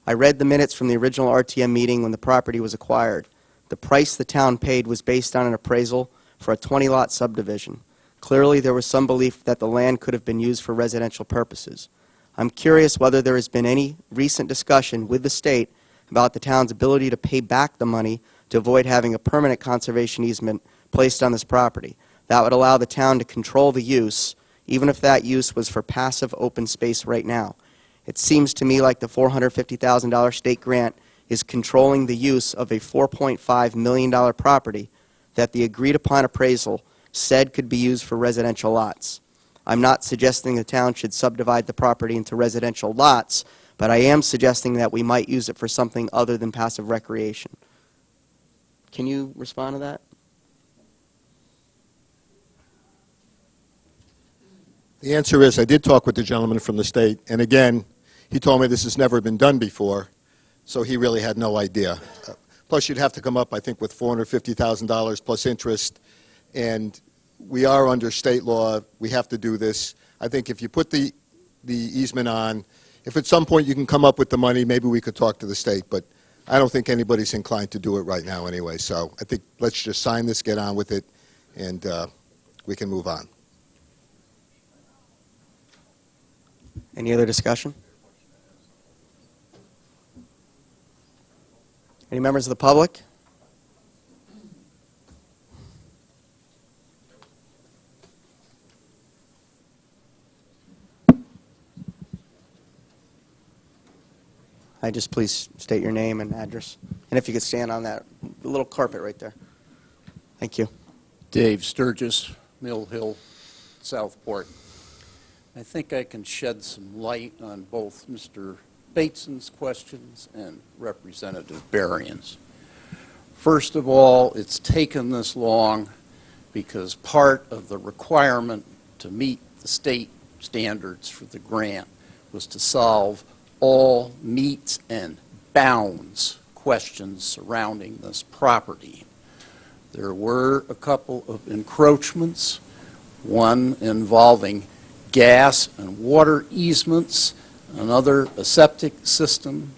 I read the minutes from the original RTM meeting when the property was acquired. The price the town paid was based on an appraisal for a 20-lot subdivision. Clearly, there was some belief that the land could have been used for residential purposes. I'm curious whether there has been any recent discussion with the state about the town's ability to pay back the money to avoid having a permanent conservation easement placed on this property. That would allow the town to control the use, even if that use was for passive open space right now. It seems to me like the $450,000 state grant is controlling the use of a $4.5 million property that the agreed-upon appraisal said could be used for residential lots. I'm not suggesting the town should subdivide the property into residential lots, but I am suggesting that we might use it for something other than passive recreation. Can you respond to that? The answer is I did talk with the gentleman from the state, and again, he told me this has never been done before, so he really had no idea. Plus, you'd have to come up, I think, with $450,000 plus interest, and we are under state law. We have to do this. I think if you put the easement on, if at some point you can come up with the money, maybe we could talk to the state, but I don't think anybody's inclined to do it right now anyway, so I think let's just sign this, get on with it, and we can move on. Any other discussion? Any members of the public? Just please state your name and address. And if you could stand on that little carpet right there. Thank you. Dave Sturgis, Mill Hill, Southport. I think I can shed some light on both Mr. Bateson's questions and Representative Varian's. First of all, it's taken this long because part of the requirement to meet the state standards for the grant was to solve all meets and bounds questions surrounding this property. There were a couple of encroachments, one involving gas and water easements, another a septic system,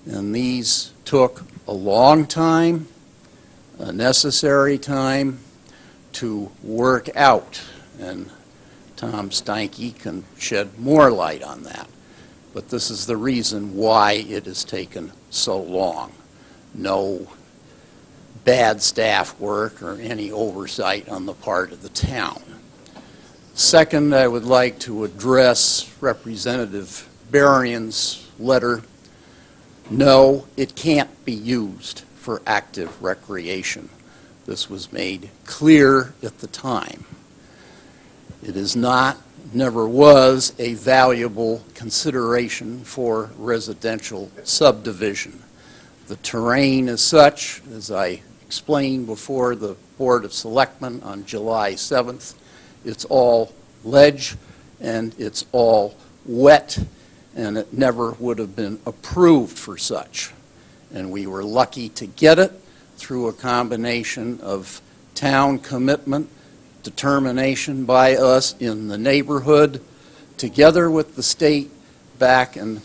and these took a long time, a necessary time, to work out, and Tom Steinke can shed more light on that. But this is the reason why it has taken so long. No bad staff work or any oversight on the part of the town. Second, I would like to address Representative Berrien's letter. No, it can't be used for active recreation. This was made clear at the time. It is not, never was, a valuable consideration for residential subdivision. The terrain is such, as I explained before the Board of Selectmen on July 7th, it's all ledge and it's all wet, and it never would have been approved for such. And we were lucky to get it through a combination of town commitment, determination by us in the neighborhood, together with the state back in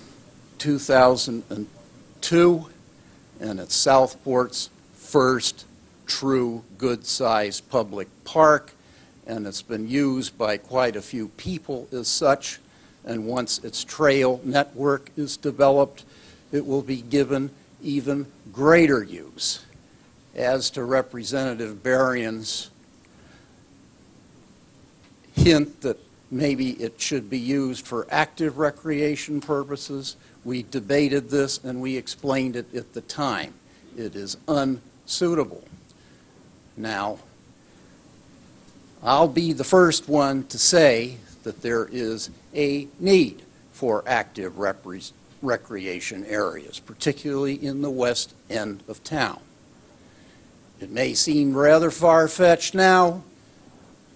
2002, and it's Southport's first true good-sized public park, and it's been used by quite a few people as such, and once its trail network is developed, it will be given even greater use. As to Representative Berrien's hint that maybe it should be used for active recreation purposes, we debated this and we explained it at the time. It is unsuitable. Now, I'll be the first one to say that there is a need for active recreation areas, particularly in the west end of town. It may seem rather far-fetched now,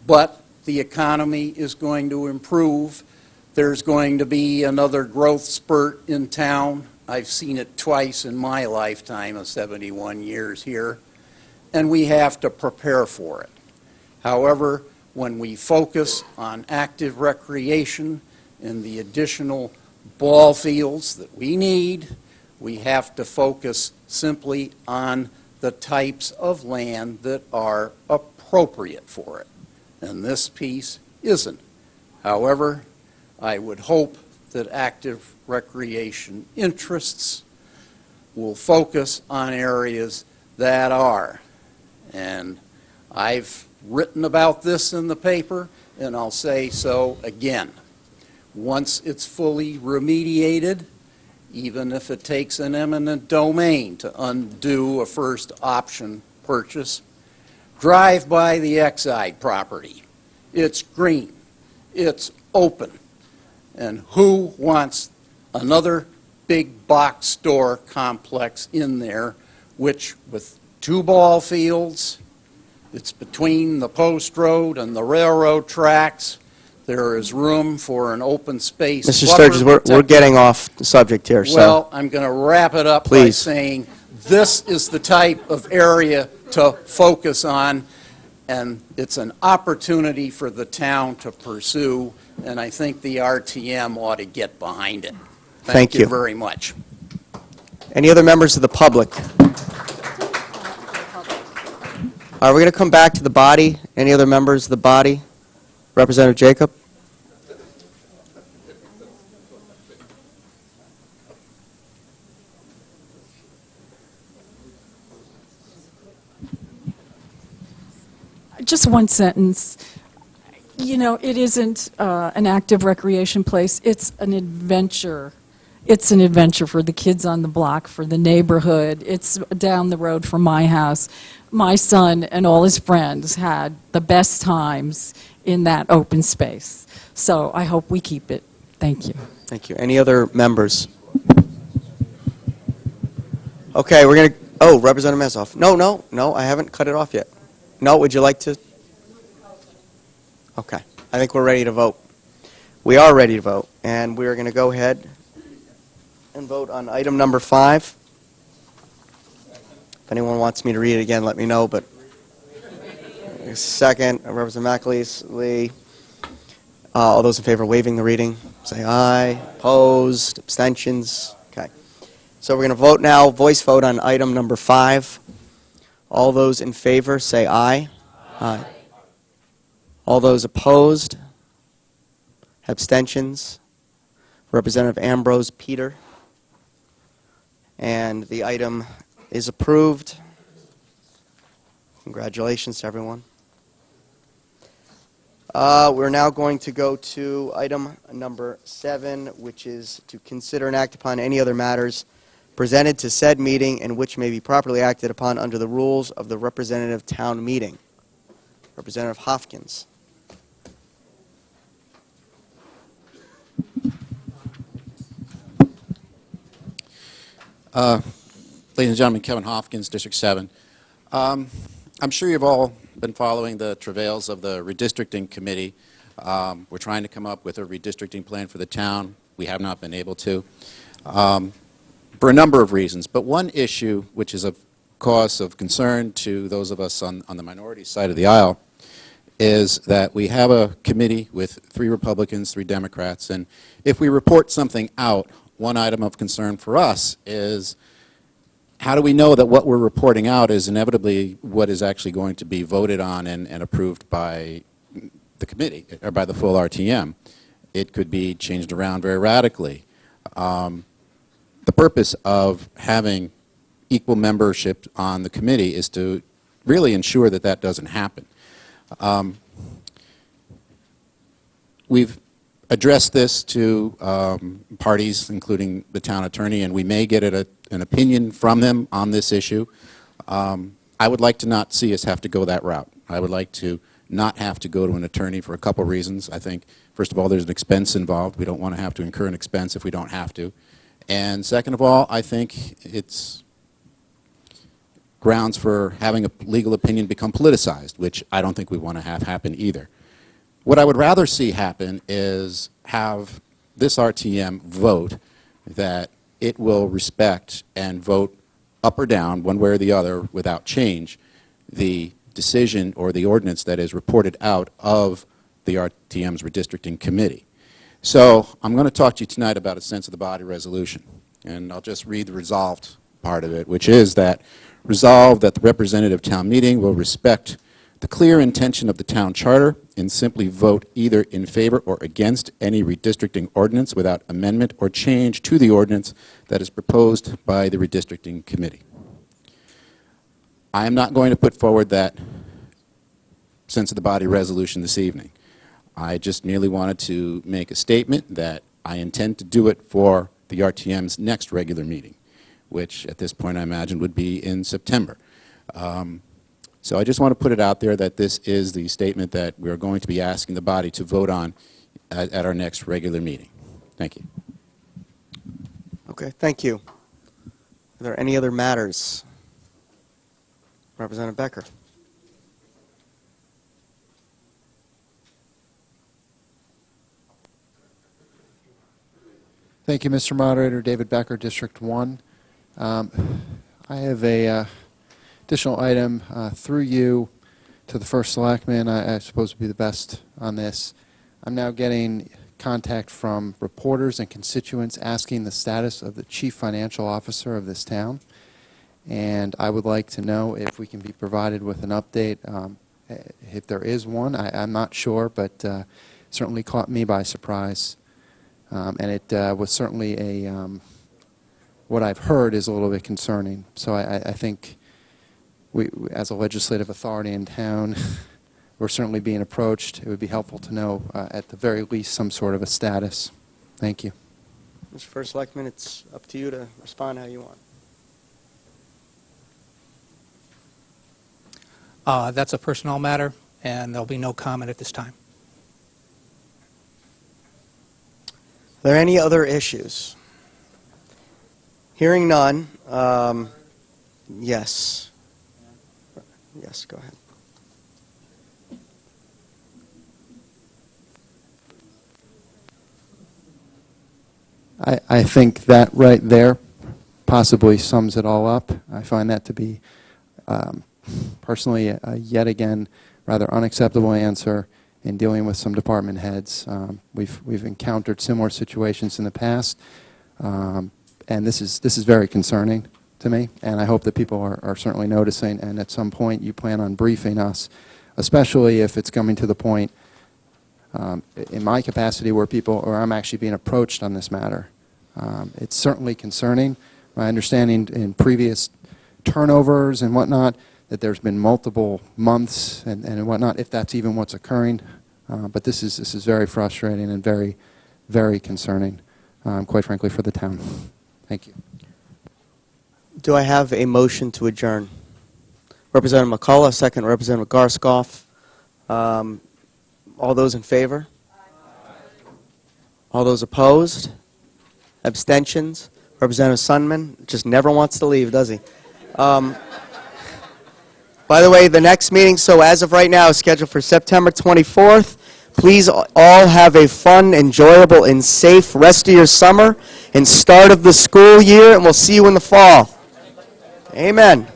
but the economy is going to improve. There's going to be another growth spurt in town. I've seen it twice in my lifetime of 71 years here, and we have to prepare for it. However, when we focus on active recreation and the additional ball fields that we need, we have to focus simply on the types of land that are appropriate for it. And this piece isn't. However, I would hope that active recreation interests will focus on areas that are. And I've written about this in the paper, and I'll say so again. Once it's fully remediated, even if it takes an eminent domain to undo a first option purchase, drive by the Exide property. It's green. It's open. And who wants another big box store complex in there, which with 2 ball fields, it's between the post road and the railroad tracks. There is room for an open space. Mr. Sturgis, we're getting off the subject here. Well, I'm going to wrap it up by saying this is the type of area to focus on, and it's an opportunity for the town to pursue, and I think the RTM ought to get behind it. Thank you very much. Any other members of the public? Are we going to come back to the body? Any other members of the body? Representative Jacob? Just one sentence. You know, it isn't an active recreation place. It's an adventure. It's an adventure for the kids on the block, for the neighborhood. It's down the road from my house. My son and all his friends had the best times in that open space. So I hope we keep it. Thank you. Thank you. Any other members? Okay, we're going to... Oh, Representative Messoff. No, I haven't cut it off yet. No, would you like to? Okay, I think we're ready to vote. We are ready to vote, and we're going to go ahead and vote on item number 5. If anyone wants me to read it again, let me know, but second, Representative Mchale. All those in favor of waiving the reading, say aye. Opposed, abstentions. Okay. So we're going to vote now, voice vote on item number 5. All those in favor, say aye. Aye. All those opposed? Abstentions? Representative Ambrose Peter. And the item is approved. Congratulations to everyone. We're now going to go to item number 7, which is to consider and act upon any other matters presented to said meeting and which may be properly acted upon under the rules of the representative town meeting. Representative Hopkins. Ladies and gentlemen, Kevin Hopkins, District 7. I'm sure you've all been following the travails of the redistricting committee. We're trying to come up with a redistricting plan for the town. We have not been able to, for a number of reasons. But one issue, which is of cause of concern to those of us on the minority side of the aisle, is that we have a committee with 3 Republicans, 3 Democrats, and if we report something out, one item of concern for us is how do we know that what we're reporting out is inevitably what is actually going to be voted on and approved by the committee or by the full RTM? It could be changed around very radically. The purpose of having equal membership on the committee is to really ensure that that doesn't happen. We've addressed this to parties, including the town attorney, and we may get an opinion from them on this issue. I would like to not see us have to go that route. I would like to not have to go to an attorney for a couple reasons. I think, first of all, there's an expense involved. We don't want to have to incur an expense if we don't have to. And second of all, I think it's grounds for having a legal opinion become politicized, which I don't think we want to have happen either. What I would rather see happen is have this RTM vote that it will respect and vote up or down, one way or the other, without change, the decision or the ordinance that is reported out of the RTM's redistricting committee. So I'm going to talk to you tonight about a sense of the body resolution, and I'll just read the resolved part of it, which is that resolved that the representative town meeting will respect the clear intention of the town charter and simply vote either in favor or against any redistricting ordinance without amendment or change to the ordinance that is proposed by the redistricting committee. I am not going to put forward that sense of the body resolution this evening. I just merely wanted to make a statement that I intend to do it for the RTM's next regular meeting, which at this point I imagine would be in September. So I just want to put it out there that this is the statement that we are going to be asking the body to vote on at our next regular meeting. Thank you. Okay, thank you. Are there any other matters? Representative Becker. Thank you, Mr. Moderator. David Becker, District 1. I have a additional item through you to the first selectman. I suppose would be the best on this. I'm now getting contact from reporters and constituents asking the status of the chief financial officer of this town. And I would like to know if we can be provided with an update. If there is one, I'm not sure, but certainly caught me by surprise. And it was certainly a, what I've heard is a little bit concerning. So I think we, as a legislative authority in town, we're certainly being approached. It would be helpful to know, at the very least, some sort of a status. Thank you. Mr. First Selectman, it's up to you to respond how you want. That's a personnel matter, and there'll be no comment at this time. Are there any other issues? Hearing none, yes. Yes, go ahead. I think that right there possibly sums it all up. I find that to be personally yet again rather unacceptable answer in dealing with some department heads. We've encountered similar situations in the past, and this is very concerning to me, and I hope that people are certainly noticing, and at some point you plan on briefing us especially if it's coming to the point in my capacity where I'm actually being approached on this matter. It's certainly concerning. My understanding in previous turnovers and whatnot, that there's been multiple months and whatnot, if that's even what's occurring. But this is very frustrating and very, very concerning, quite frankly, for the town. Thank you. Do I have a motion to adjourn? Representative McCullough, second Representative Garskoff. All those in favor? All those opposed? Abstentions? Representative Sundman just never wants to leave, does he? By the way, the next meeting, so as of right now, is scheduled for September 24th. Please all have a fun, enjoyable, and safe rest of your summer and start of the school year, and we'll see you in the fall. Amen.